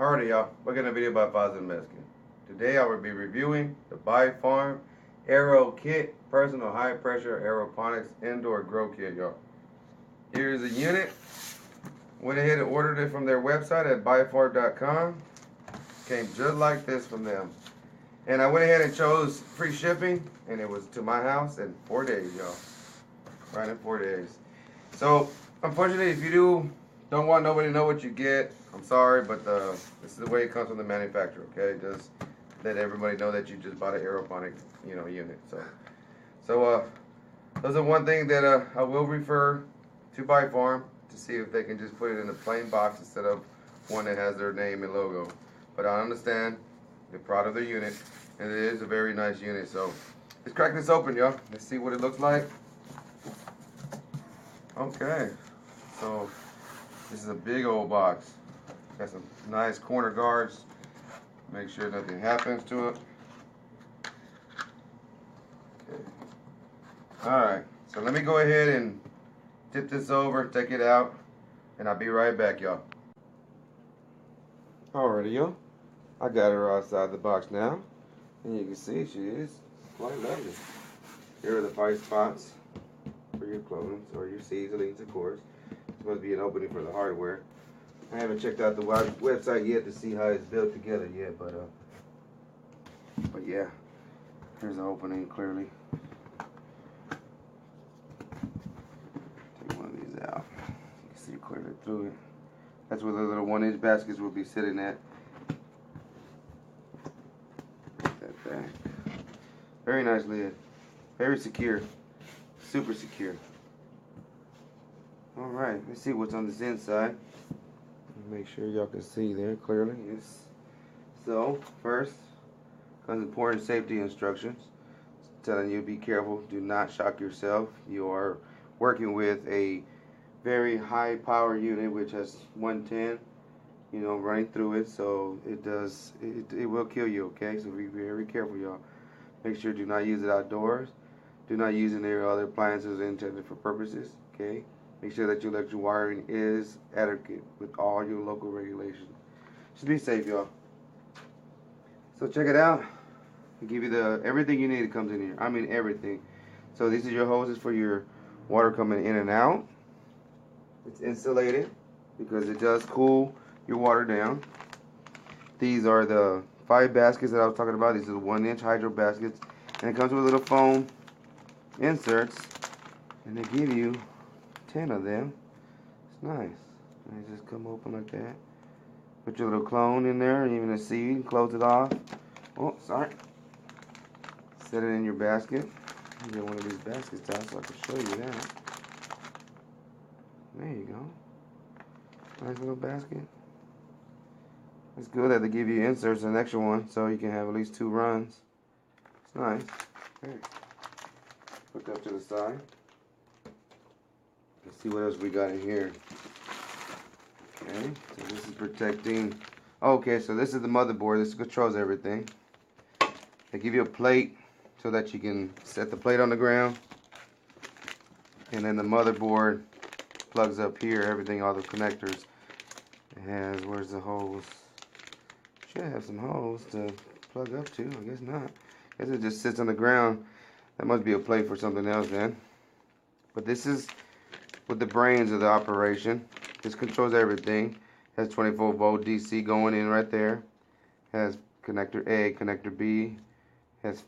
Alrighty, y'all. We're getting a video by Fozzythemexican. Today I will be reviewing the Bifarm AeroKit Personal High Pressure Aeroponics Indoor Grow Kit, y'all. Here's a unit. Went ahead and ordered it from their website at bifarm.com. Came just like this from them. And I went ahead and chose free shipping, and it was to my house in 4 days, y'all. Right in 4 days. So, unfortunately, if you don't want nobody to know what you get, I'm sorry, but this is the way it comes from the manufacturer, okay? Just let everybody know that you just bought an aeroponic, unit. So those are one thing that I will refer to Bifarm to see if they can just put it in a plain box instead of one that has their name and logo. But I understand they're proud of their unit, and it is a very nice unit. So let's crack this open, y'all. Let's see what it looks like. Okay, so this is a big old box. Got some nice corner guards. Make sure nothing happens to it. Okay. Alright, so let me go ahead and tip this over, take it out, and I'll be right back, y'all. Alrighty, y'all. I got her outside the box now. And you can see she is quite lovely. Here are the 5 spots for your clones or your seasonings, of course. It's supposed to be an opening for the hardware. I haven't checked out the website yet to see how it's built together yet, but yeah, here's the opening clearly. Take one of these out. You can see clearly through it. That's where the little 1-inch baskets will be sitting at. Put that back. Very nice lid. Very secure. Super secure. Alright, let's see what's on this inside. Make sure y'all can see there clearly. Yes. So, first comes important safety instructions. It's telling you be careful, do not shock yourself. You are working with a very high power unit which has 110, running through it, so it will kill you, okay? So be very careful, y'all. Make sure do not use it outdoors. Do not use any other appliances intended for purposes, okay? Make sure that your electric wiring is adequate with all your local regulations. Just be safe, y'all. So check it out. I give you everything you need that comes in here. I mean everything. So these are your hoses for your water coming in and out. It's insulated because it does cool your water down. These are the 5 baskets that I was talking about. These are the 1-inch hydro baskets. And it comes with little foam inserts. And they give you 10 of them. It's nice. And they just come open like that. Put your little clone in there, even a seed, close it off. Oh, sorry. Set it in your basket. Get one of these baskets out so I can show you that. There you go. Nice little basket. It's good that they give you inserts, an extra one, so you can have at least 2 runs. It's nice. Okay. Put that to the side. Let's see what else we got in here. Okay, so this is protecting. Okay, so this is the motherboard. This controls everything. They give you a plate so that you can set the plate on the ground. And then the motherboard plugs up here, everything, all the connectors. It has, where's the hose? Should have some holes to plug up to. I guess not. I guess it just sits on the ground. That must be a plate for something else then. But this is with the brains of the operation. This controls everything. Has 24 volt DC going in right there. Has connector A, connector B. This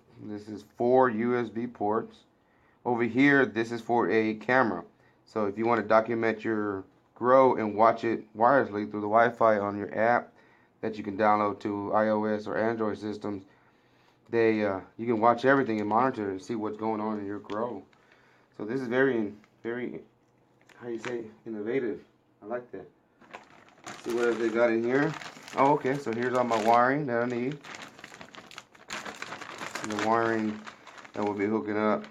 is 4 USB ports. Over here, this is for a camera. So if you want to document your grow and watch it wirelessly through the Wi-Fi on your app that you can download to iOS or Android systems, you can watch everything and monitor and see what's going on in your grow. So this is very, very, how you say, innovative. I like that. Let's see what else they got in here. Oh, okay, so here's all my wiring that I need. And the wiring that will be hooking up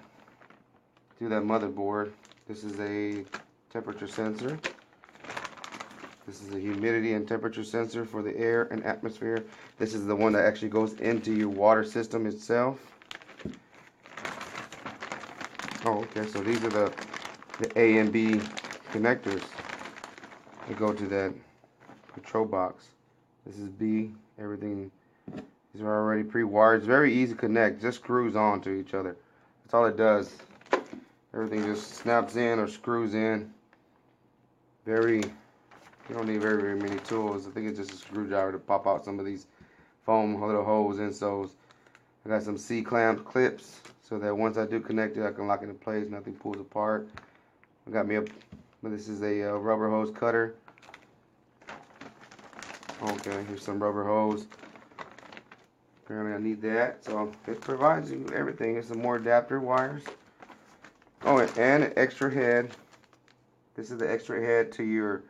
to that motherboard. This is a temperature sensor. This is a humidity and temperature sensor for the air and atmosphere. This is the one that actually goes into your water system itself. Oh, okay, so these are the A and B connectors that go to that control box. This is B. Everything is already pre-wired. It's very easy to connect. Just screws on to each other. That's all it does. Everything just snaps in or screws in. You don't need very many tools. I think it's just a screwdriver to pop out some of these foam little holes insoles. I got some C-clamp clips so that once I do connect it, I can lock it in place. Nothing pulls apart. I got me this is a rubber hose cutter. Okay, here's some rubber hose. Apparently I need that. So it provides you everything. There's some more adapter wires. Oh, and an extra head. This is the extra head to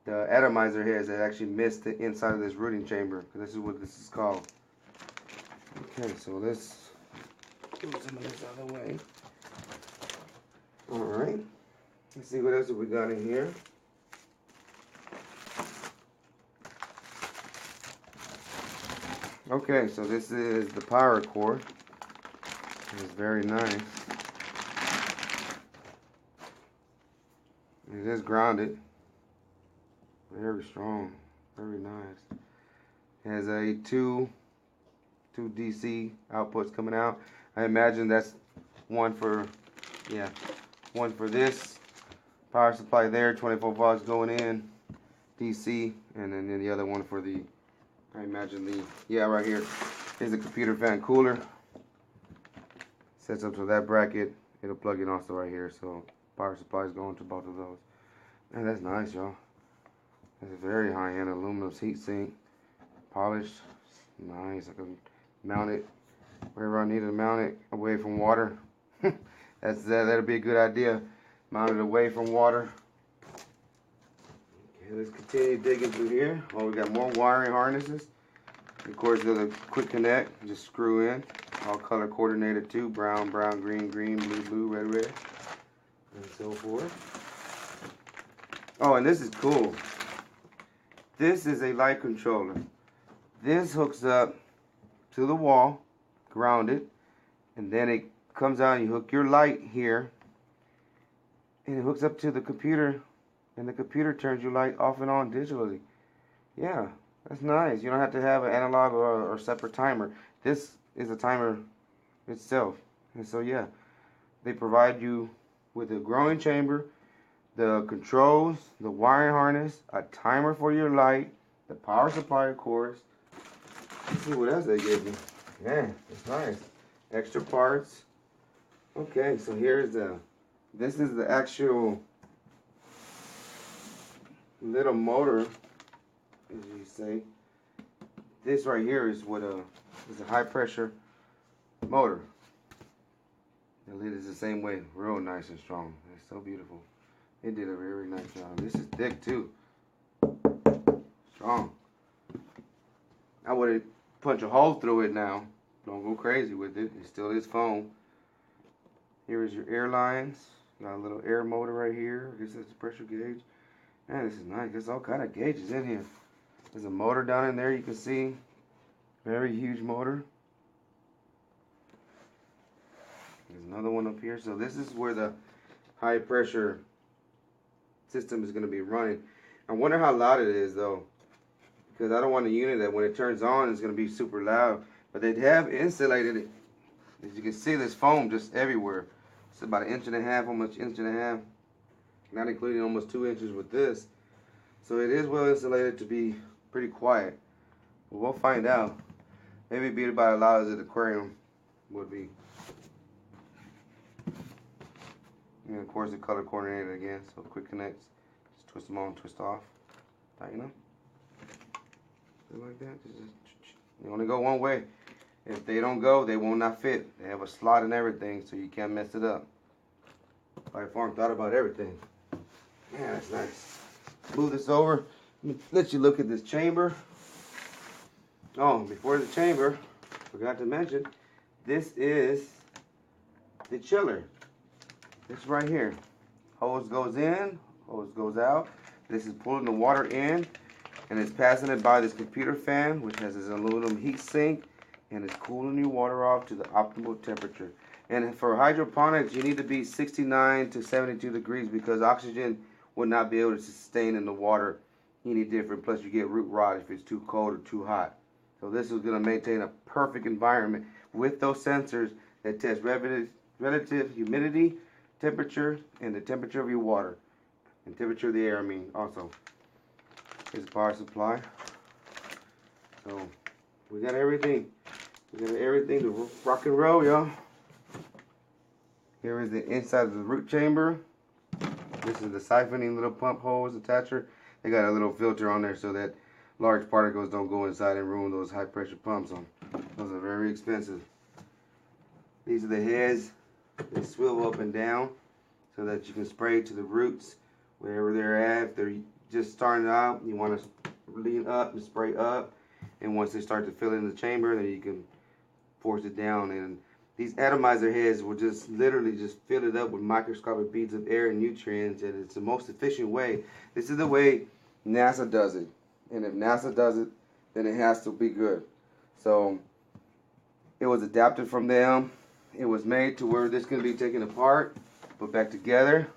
the atomizer heads that actually missed the inside of this routing chamber. This is what this is called. Okay, so let's get some of this out of the way. Alright. Let's see what else we got in here. Okay, so this is the power cord. It's very nice. It is grounded. Very strong. Very nice. It has a two DC outputs coming out. I imagine that's one for this power supply there, 24 volts going in, DC, and then the other one for the, I imagine right here is the computer fan cooler. Sets up to that bracket. It'll plug in also right here, so power supply is going to both of those. Man, that's nice, y'all. That's a very high-end aluminum heatsink, polished, nice. I can mount it wherever I need to mount it, away from water. That'll be a good idea. Mount it away from water. Okay, let's continue digging through here. Oh, we got more wiring harnesses. Of course, there's a quick connect. Just screw in. All color coordinated too. Brown, brown, green, green, blue, blue, red, red, and so forth. Oh, and this is cool. This is a light controller. This hooks up to the wall, grounded, and then it comes out and you hook your light here, and it hooks up to the computer, and the computer turns your light off and on digitally. Yeah, that's nice. You don't have to have an analog or separate timer. This is a timer itself. And so yeah, they provide you with a growing chamber, the controls, the wiring harness, a timer for your light, the power supply, of course. Let's see what else they gave me. Yeah, it's nice. Extra parts. Okay, so this is the actual little motor, as you say. This right here is what is a high pressure motor. The lid is the same way, real nice and strong. It's so beautiful. It did a very nice job. This is thick too. Strong. I would punch a hole through it now. Don't go crazy with it. It still is foam. Here is your air lines. Got a little air motor right here. I guess that's a pressure gauge. Man, this is nice. There's all kind of gauges in here. There's a motor down in there you can see. Very huge motor. There's another one up here. So this is where the high pressure system is going to be running. I wonder how loud it is though, because I don't want a unit that when it turns on it's going to be super loud. But they have insulated it. As you can see, there's foam just everywhere. It's about 1.5 inches, almost 1.5 inches, not including almost 2 inches with this. So it is well insulated to be pretty quiet. But we'll find out. Maybe it'd be about as loud as an aquarium would be. And of course, the color coordinated again, so quick connects. Just twist them on, twist off. Tighten them. Like that. You only go one way. If they don't go, they will not fit. They have a slot and everything, so you can't mess it up. Bifarm thought about everything. Yeah, that's nice. Move this over. Let you look at this chamber. Oh, before the chamber, forgot to mention, this is the chiller. This right here. Hose goes in, hose goes out. This is pulling the water in, and it's passing it by this computer fan, which has this aluminum heat sink, and it's cooling your water off to the optimal temperature. And for hydroponics, you need to be 69 to 72 degrees because oxygen would not be able to sustain in the water. any different. Plus you get root rot if it's too cold or too hot. So this is going to maintain a perfect environment with those sensors that test relative humidity, temperature, and the temperature of your water. And temperature of the air, I mean, also. Here's the power supply. So we got everything. We got everything to rock and roll, y'all. Here is the inside of the root chamber. This is the siphoning little pump hose attacher. They got a little filter on there so that large particles don't go inside and ruin those high pressure pumps on. Those are very expensive. These are the heads. They swivel up and down so that you can spray to the roots wherever they're at. If they're just starting out, you want to lean up and spray up. And once they start to fill in the chamber, then you can force it down. And these atomizer heads will just literally just fill it up with microscopic beads of air and nutrients, and it's the most efficient way. This is the way NASA does it. And if NASA does it, then it has to be good. So it was adapted from them. It was made to where this can be taken apart, put back together,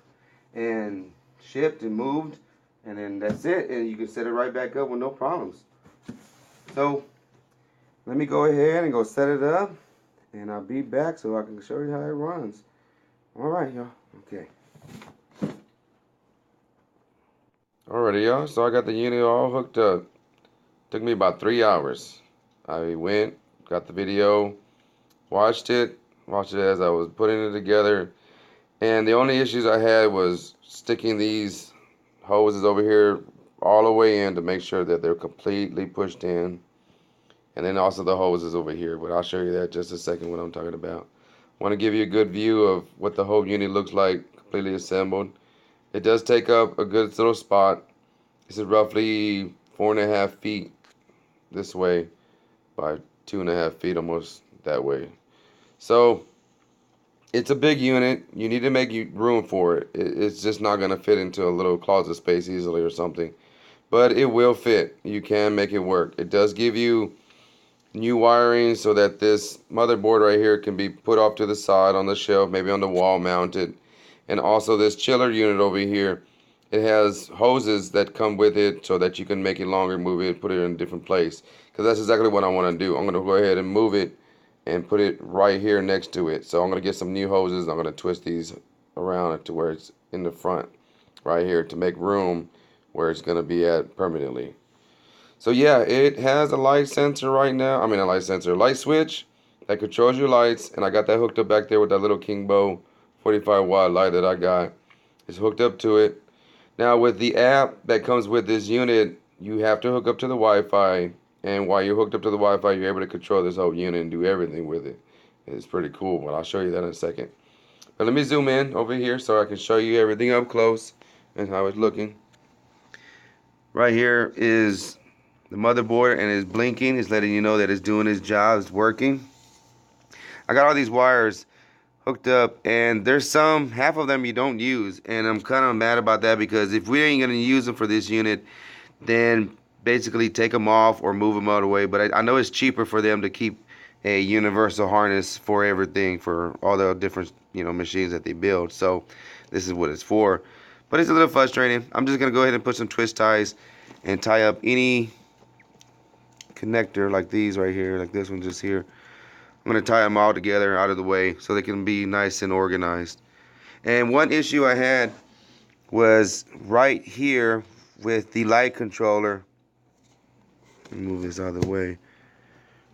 and shipped and moved, and then that's it. And you can set it right back up with no problems. So let me go ahead and go set it up, and I'll be back so I can show you how it runs. Alright, y'all. Okay. Alrighty, y'all. So I got the unit all hooked up. Took me about 3 hours. I went, got the video, watched it as I was putting it together. And the only issues I had was sticking these hoses over here all the way in to make sure that they're completely pushed in. And then also the hoses over here, but I'll show you that just a second what I'm talking about. I want to give you a good view of what the whole unit looks like completely assembled. It does take up a good little spot. This is roughly 4.5 feet this way by 2.5 feet almost that way. So it's a big unit. You need to make room for it. It's just not going to fit into a little closet space easily or something. But it will fit. You can make it work. It does give you new wiring so that this motherboard right here can be put off to the side on the shelf, maybe on the wall mounted. And also this chiller unit over here, it has hoses that come with it so that you can make it longer, move it, put it in a different place. Because that's exactly what I want to do. I'm going to go ahead and move it and put it right here next to it. So I'm going to get some new hoses. I'm going to twist these around to where it's in the front right here to make room where it's going to be at permanently. So yeah, it has a light sensor right now. I mean a light switch that controls your lights. And I got that hooked up back there with that little Kingbo 45 watt light that I got. It's hooked up to it. Now with the app that comes with this unit, you have to hook up to the Wi-Fi. And while you're hooked up to the Wi-Fi, you're able to control this whole unit and do everything with it. It's pretty cool, but I'll show you that in a second. But let me zoom in over here so I can show you everything up close and how it's looking. Right here is the motherboard, and it's blinking. It's letting you know that it's doing its job. It's working. I got all these wires hooked up, and there's half of them you don't use, and I'm kind of mad about that because if we ain't going to use them for this unit, then basically take them off or move them out of the way. But I know it's cheaper for them to keep a universal harness for everything, for all the different machines that they build. So this is what it's for. But it's a little frustrating. I'm just going to go ahead and put some twist ties and tie up any connector like these right here, like this one just here. I'm going to tie them all together out of the way so they can be nice and organized. And one issue I had was right here with the light controller. Let me move this out of the way.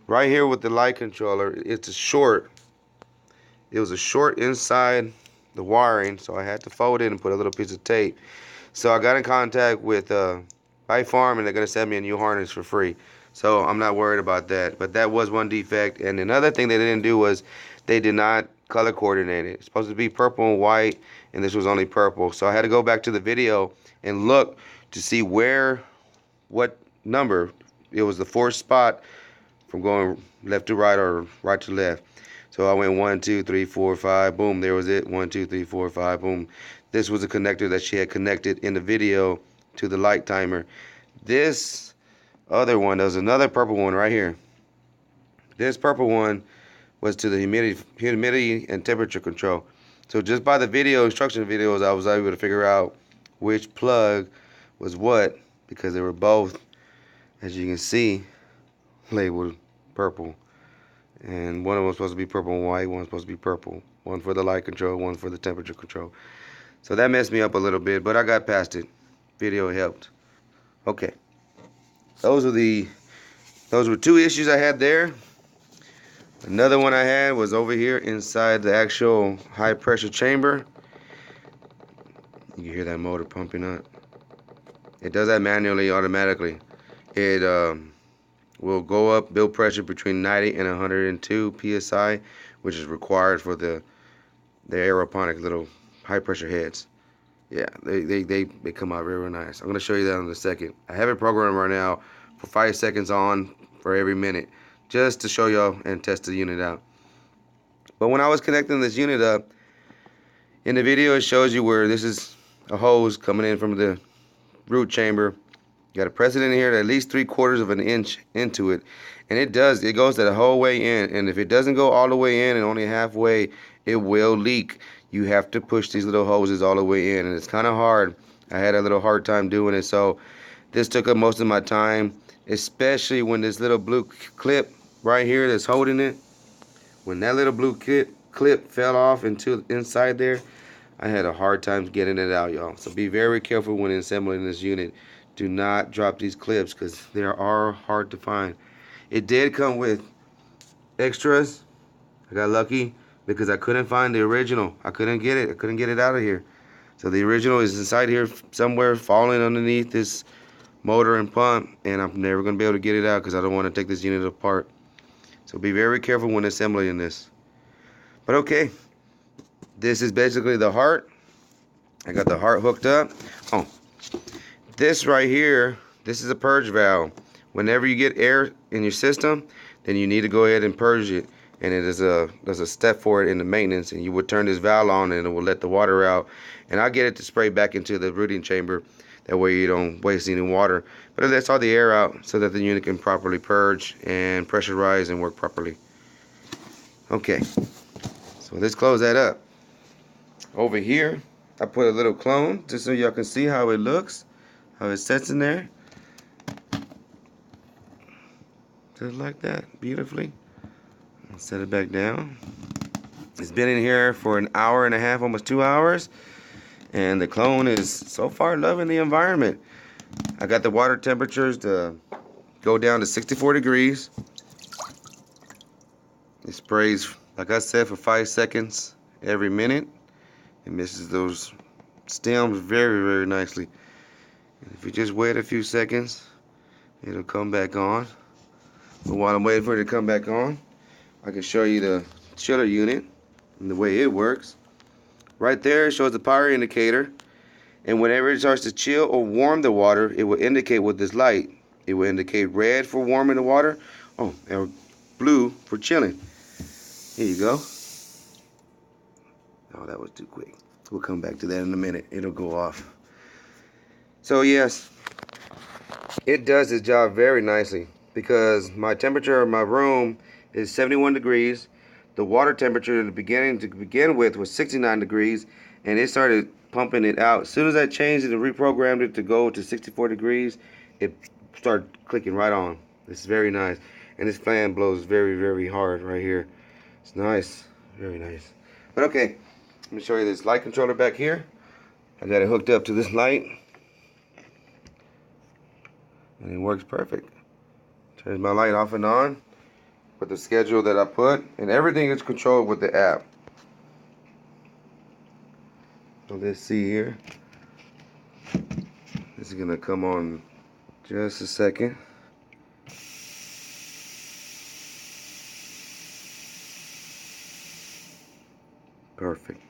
Right here with the light controller, it's a short. It was a short inside the wiring, so I had to fold it and put a little piece of tape. So I got in contact with Bifarm, and they're going to send me a new harness for free. So I'm not worried about that. But that was one defect. And another thing they didn't do was they did not color coordinate it. It's supposed to be purple and white, and this was only purple. So I had to go back to the video and look to see what number. It was the fourth spot from going left to right or right to left. So I went 1, 2, 3, 4, 5, boom, there was it. 1, 2, 3, 4, 5, boom. This was a connector that she had connected in the video to the light timer. This other one, there's another purple one right here. This purple one was to the humidity and temperature control. So just by the instruction videos, I was able to figure out which plug was what because they were both, as you can see, labeled purple. And one of them was supposed to be purple and white, one was supposed to be purple. One for the light control, one for the temperature control. So that messed me up a little bit, but I got past it. Video helped. Okay. Those were two issues I had there. Another one I had was over here inside the actual high pressure chamber. You can hear that motor pumping up. It does that manually, automatically. It will go up, build pressure between 90 and 102 psi, which is required for the aeroponic little high pressure heads. Yeah, they come out real nice. I'm going to show you that in a second. I have it programmed right now for 5 seconds on for every minute, just to show y'all and test the unit out. But when I was connecting this unit up, in the video it shows you where this is a hose coming in from the root chamber. You got to press it in here at least 3/4 of an inch into it, and it goes the whole way in. And if it doesn't go all the way in and only halfway, it will leak. You have to push these little hoses all the way in, and it's kind of hard. I had a little hard time doing it, so this took up most of my time, especially when this little blue clip right here that's holding it, when that little blue clip fell off into inside there, I had a hard time getting it out, y'all. So be very careful when assembling this unit. Do not drop these clips because they are hard to find. It did come with extras. I got lucky because I couldn't find the original. I couldn't get it. I couldn't get it out of here. So the original is inside here somewhere, falling underneath this motor and pump, and I'm never going to be able to get it out because I don't want to take this unit apart. So be very careful when assembling this. But okay, this is basically the heart. I got the heart hooked up. Oh, this right here, this is a purge valve. Whenever you get air in your system, then you need to go ahead and purge it. And there's a step for it in the maintenance, and you would turn this valve on and it will let the water out. And I'll get it to spray back into the rooting chamber. That way you don't waste any water. But it lets all the air out so that the unit can properly purge and pressurize and work properly. Okay, so let's close that up. Over here, I put a little clone just so y'all can see how it looks, how it sets in there. Just like that, beautifully. I'll set it back down. It's been in here for an hour and a half, almost 2 hours. And the clone is so far loving the environment. I got the water temperatures to go down to 64 degrees. It sprays, like I said, for 5 seconds every minute. It misses those stems very, very nicely. And if you just wait a few seconds, it'll come back on. But while I'm waiting for it to come back on, I can show you the chiller unit and the way it works. Right there, it shows the power indicator. And whenever it starts to chill or warm the water, it will indicate with this light. It will indicate red for warming the water, or blue for chilling. Here you go. Oh, that was too quick. We'll come back to that in a minute. It'll go off. So yes, it does its job very nicely because my temperature in my room is 71 degrees. The water temperature to begin with was 69 degrees, and it started pumping it out. As soon as I changed it and reprogrammed it to go to 64 degrees, it started clicking right on. It's very nice. And this fan blows very, very hard right here. It's nice. Very nice. But okay, let me show you this light controller back here. I got it hooked up to this light. And it works perfect. Turns my light off and on with the schedule that I put. And everything is controlled with the app. So let's see here. This is going to come on just a second. Perfect.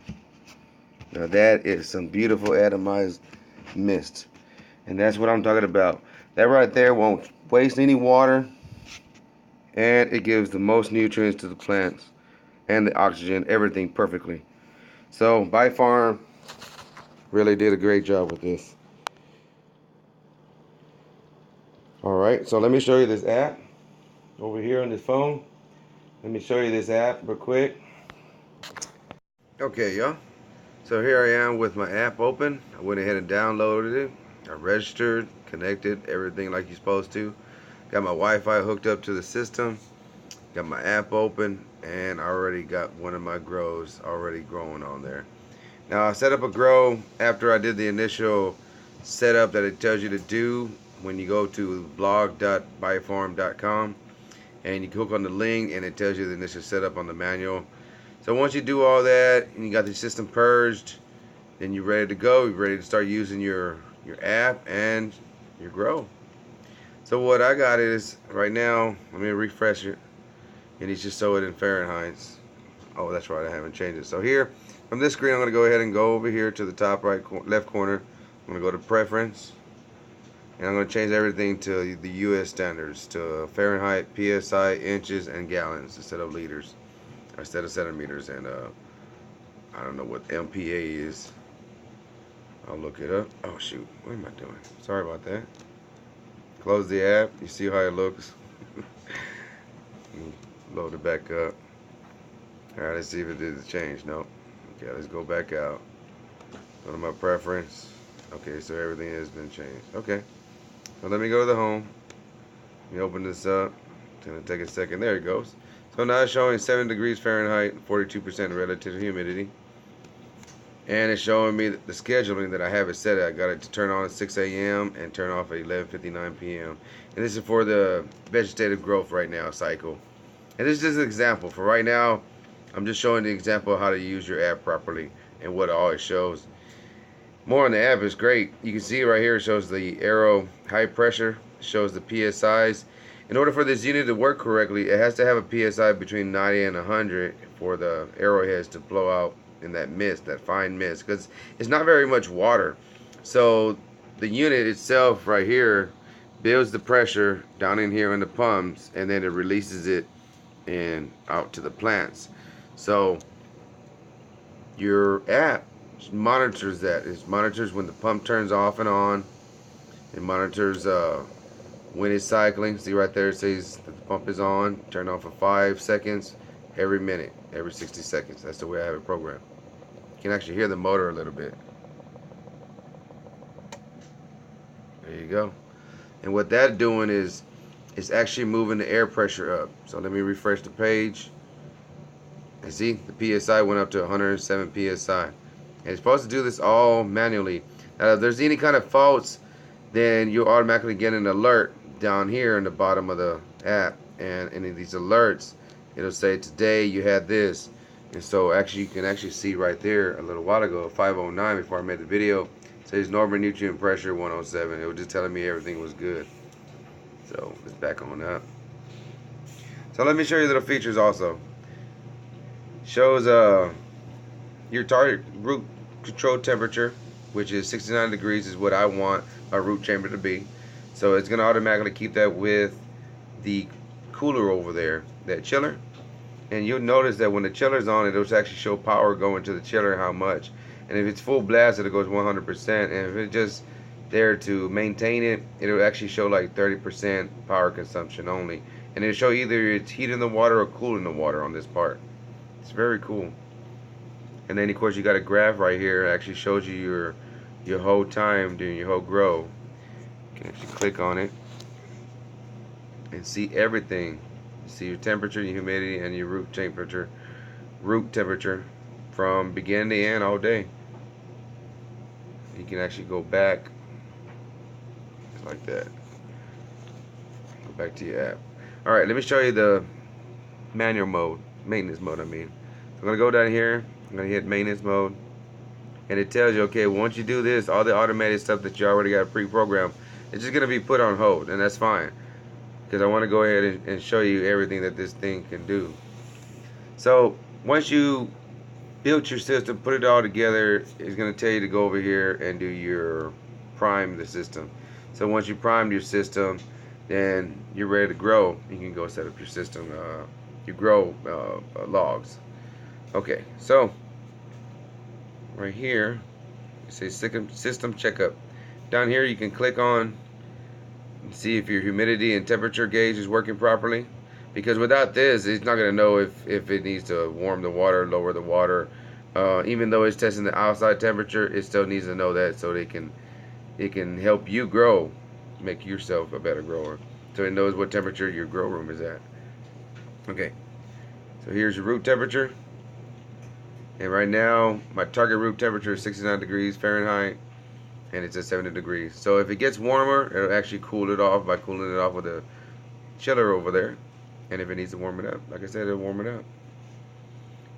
Now that is some beautiful atomized mist. And that's what I'm talking about. That right there won't waste any water. And it gives the most nutrients to the plants. And the oxygen, everything perfectly. So Bifarm really did a great job with this. Alright, so let me show you this app. Over here on this phone. Let me show you this app real quick. Okay, y'all. So here I am with my app open. I went ahead and downloaded it. I registered. connected, everything like you're supposed to. Got my Wi-Fi hooked up to the system. Got my app open, and I already got one of my grows already growing on there. Now I set up a grow after I did the initial setup that it tells you to do when you go to blog.bifarm.com, and you click on the link and it tells you the initial setup on the manual. So once you do all that and you got the system purged, then you're ready to go. You're ready to start using your app and your grow. So what I got is right now, let me refresh it. And needs to show it in Fahrenheit. Oh, that's right, I haven't changed it. So here, from this screen, I'm going to go ahead and go over here to the top left corner. I'm going to go to Preference. And I'm going to change everything to the US standards, to Fahrenheit, PSI, inches, and gallons instead of liters. Or instead of centimeters. And I don't know what MPA is. I'll look it up. Oh, shoot. What am I doing? Sorry about that. Close the app. You see how it looks? Load it back up. Alright, let's see if it did the change. Nope. Okay, let's go back out. Go to my preference. Okay, so everything has been changed. Okay. So let me go to the home. Let me open this up. It's going to take a second. There it goes. So now it's showing 7 degrees Fahrenheit, 42% relative humidity. And it's showing me the scheduling that I have it set. I got it to turn on at 6 a.m. and turn off at 11:59 p.m. And this is for the vegetative growth right now cycle. And this is just an example. For right now, I'm just showing the example of how to use your app properly and what it always shows. More on the app is great. You can see right here it shows the Aero high pressure, shows the PSIs. In order for this unit to work correctly, it has to have a PSI between 90 and 100 for the arrowheads to blow out in that mist, that fine mist, because it's not very much water. So the unit itself right here builds the pressure down in here in the pumps, and then it releases it and out to the plants. So your app monitors that. It monitors when the pump turns off and on. It monitors when it's cycling. See right there, it says that the pump is on. Turn off for 5 seconds every minute, every 60 seconds. That's the way I have it programmed. You can actually hear the motor a little bit. There you go. And what that's doing is it's actually moving the air pressure up. So let me refresh the page. And see, the PSI went up to 107 PSI. And it's supposed to do this all manually. Now, if there's any kind of faults, then you'll automatically get an alert down here in the bottom of the app. And in these alerts, it'll say today you had this. And so actually you can actually see right there a little while ago, 509 before I made the video, it says normal nutrient pressure 107. It was just telling me everything was good. So let's back on up. So let me show you little features also. Shows your target root control temperature, which is 69 degrees is what I want my root chamber to be. So it's going to automatically keep that with the cooler over there, that chiller. And you'll notice that when the chiller's on, it'll actually show power going to the chiller how much. And if it's full blast, it goes 100%. And if it's just there to maintain it, it'll actually show like 30% power consumption only. And it'll show either it's heating the water or cooling the water on this part. It's very cool. And then of course you got a graph right here. It actually shows you your whole time during your whole grow. You can actually click on it and see everything. You see your temperature, your humidity, and your root temperature from beginning to end all day. You can actually go back like that. Go back to your app. Alright, let me show you the manual mode, maintenance mode I mean. So I'm going to go down here, I'm going to hit maintenance mode, and it tells you, okay, once you do this, all the automated stuff that you already got pre-programmed, it's just going to be put on hold, and that's fine. Because I want to go ahead and show you everything that this thing can do. So once you build your system, put it all together, it's going to tell you to go over here and do your prime the system. So once you primed your system, then you're ready to grow. You can go set up your system, your grow logs. Okay, so right here it says system checkup. Down here you can click on and see if your humidity and temperature gauge is working properly, because without this it's not going to know if it needs to warm the water, lower the water. Even though it's testing the outside temperature, it still needs to know that so it can help you grow make yourself a better grower. So it knows what temperature your grow room is at. Okay, so here's your root temperature. And right now, my target root temperature is 69 degrees Fahrenheit, and it's at 70 degrees. So if it gets warmer, it'll actually cool it off by cooling it off with a chiller over there. And if it needs to warm it up, like I said, it'll warm it up.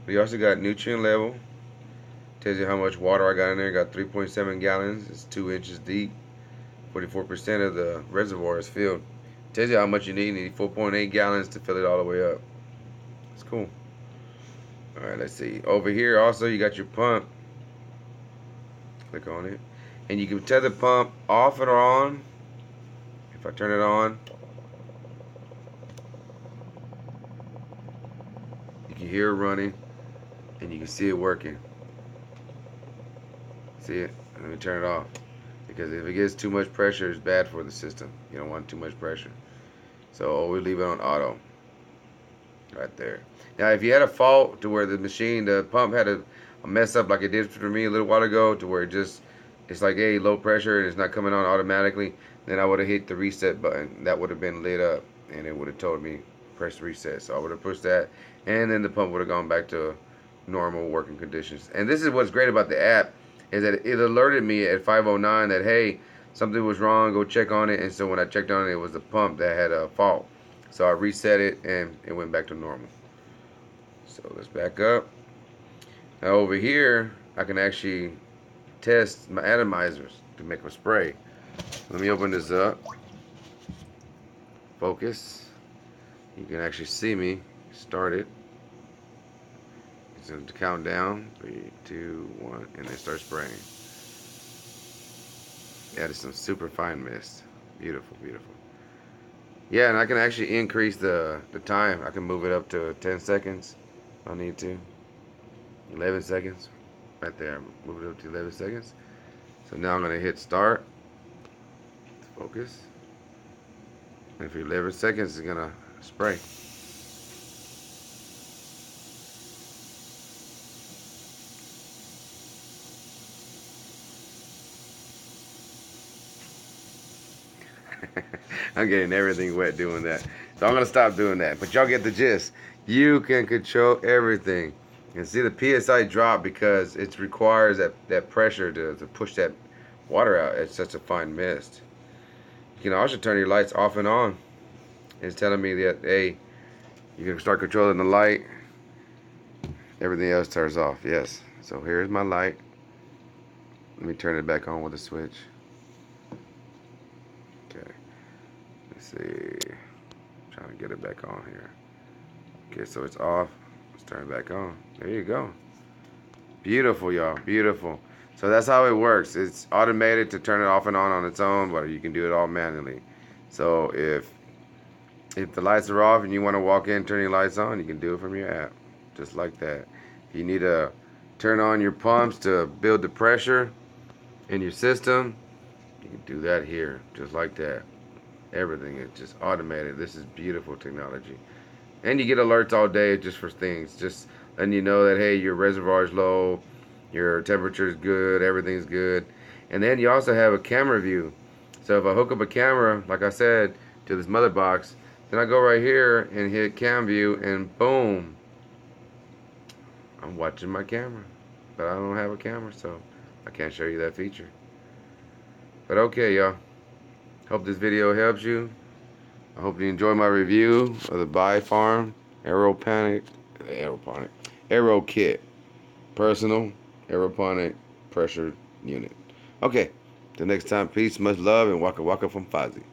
We also got nutrient level. Tells you how much water I got in there. Got 3.7 gallons. It's 2 inches deep. 44% of the reservoir is filled. Tells you how much you need. You need 4.8 gallons to fill it all the way up. It's cool. Alright, let's see. Over here also you got your pump. Click on it. And you can tether the pump off and on. If I turn it on, you can hear it running. And you can see it working. See it? Let me turn it off. Because if it gets too much pressure, it's bad for the system. You don't want too much pressure. So always leave it on auto. Right there. Now if you had a fault to where the pump had a mess up like it did for me a little while ago, to where it's like, hey, low pressure and it's not coming on automatically, then I would have hit the reset button. That would have been lit up and it would have told me press reset. So I would have pushed that, and then the pump would have gone back to normal working conditions. And this is what's great about the app, is that it alerted me at 5:09 that, hey, something was wrong, go check on it. And so when I checked on it, it was the pump that had a fault. So I reset it and it went back to normal. So let's back up. Now over here, I can actually test my atomizers to make a spray. Let me open this up. Focus. You can actually see me start it. It's going to count down. 3, 2, 1, and then start spraying. That is some super fine mist. Beautiful, beautiful. Yeah, and I can actually increase the time. I can move it up to 10 seconds if I need to. 11 seconds. Right there. Move it up to 11 seconds. So now I'm going to hit start. Focus. And for 11 seconds, it's going to spray. I'm getting everything wet doing that. So I'm going to stop doing that. But y'all get the gist. You can control everything. And see the PSI drop because it requires that pressure to push that water out. It's such a fine mist. You can also turn your lights off and on. It's telling me that, hey, you can start controlling the light. Everything else turns off. Yes. So here's my light. Let me turn it back on with a switch. Okay. Let's see. I'm trying to get it back on here. Okay, so it's off. Let's turn it back on. There you go. Beautiful, y'all. Beautiful. So that's how it works. It's automated to turn it off and on its own, but you can do it all manually. So if the lights are off and you want to walk in, turn your lights on, you can do it from your app. Just like that. If you need to turn on your pumps to build the pressure in your system, you can do that here. Just like that. Everything is just automated. This is beautiful technology. And you get alerts all day just for things. Just letting you know that, hey, your reservoir is low, your temperature is good, everything's good. And then you also have a camera view. So if I hook up a camera, like I said, to this mother box, then I go right here and hit cam view, and boom, I'm watching my camera. But I don't have a camera, so I can't show you that feature. But okay, y'all. Hope this video helps you. I hope you enjoy my review of the Bifarm AeroKit personal aeroponic pressure unit. Okay, till next time, peace, much love, and waka waka from Fozzy.